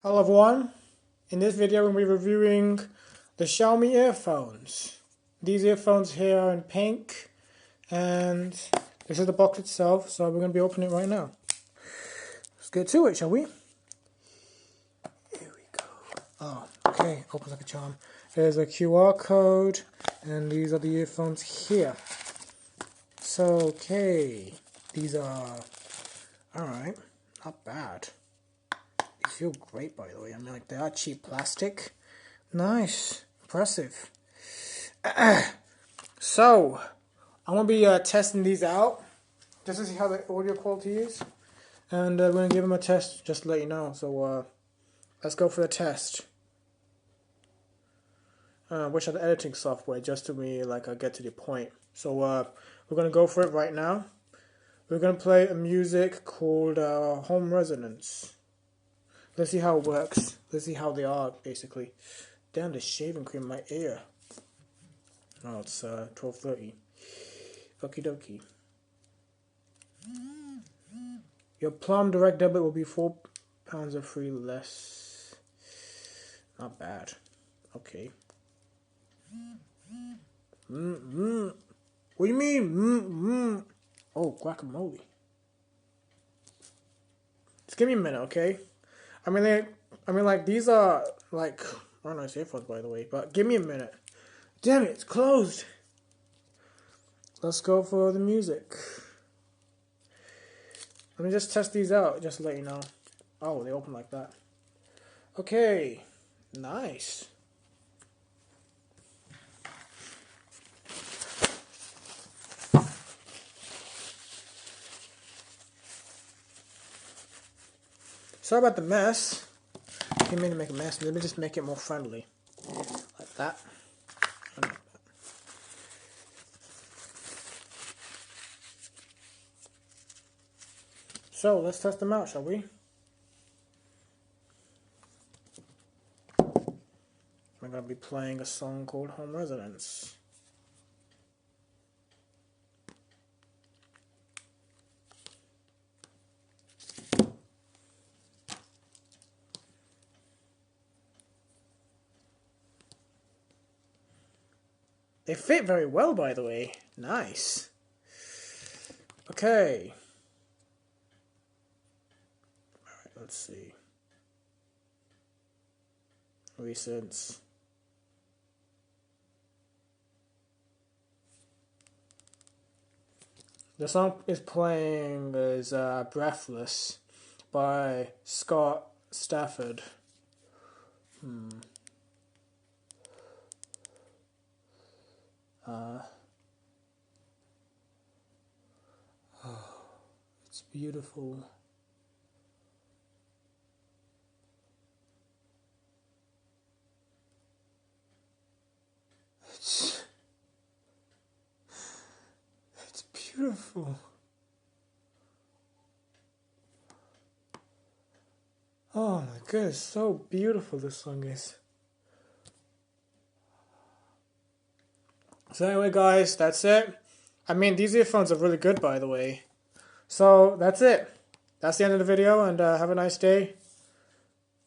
Hello everyone, in this video we'll be reviewing the Xiaomi earphones. These earphones here are in pink and this is the box itself, so we're going to be opening it right now. Let's get to it, shall we? Here we go. Oh, okay, opens like a charm. There's a QR code and these are the earphones here. So, okay, these are alright, not bad. They feel great, by the way. I mean, like, they are cheap plastic. Nice. Impressive. So, I'm going to be testing these out just to see how the audio quality is. And we're going to give them a test just to let you know. So, let's go for the test. Wish I had editing software just to me, like, get to the point. So, we're going to go for it right now. We're going to play a music called Home Resonance. Let's see how it works. Let's see how they are, basically. Damn, the shaving cream in my ear. Oh, it's 12:30. Okie dokie. Your Plum direct debit will be £4 or free less. Not bad. Okay. What do you mean? Oh, guacamole. Just give me a minute, okay? I mean, like these are like very nice earphones, by the way. But give me a minute. Damn it, it's closed. Let's go for the music. Let me just test these out, just to let you know. Oh, they open like that. Okay, nice. Sorry about the mess. I didn't mean to make a mess. Let me just make it more friendly. Like that. So, let's test them out, shall we? I'm going to be playing a song called Home Resonance. They fit very well, by the way. Nice. Okay. Alright, let's see. Recents. The song is playing is Breathless by Scott Stafford. It's beautiful. It's beautiful. Oh my goodness, so beautiful this song is. So anyway guys, that's it. I mean, these earphones are really good, by the way. So that's it. That's the end of the video, and have a nice day.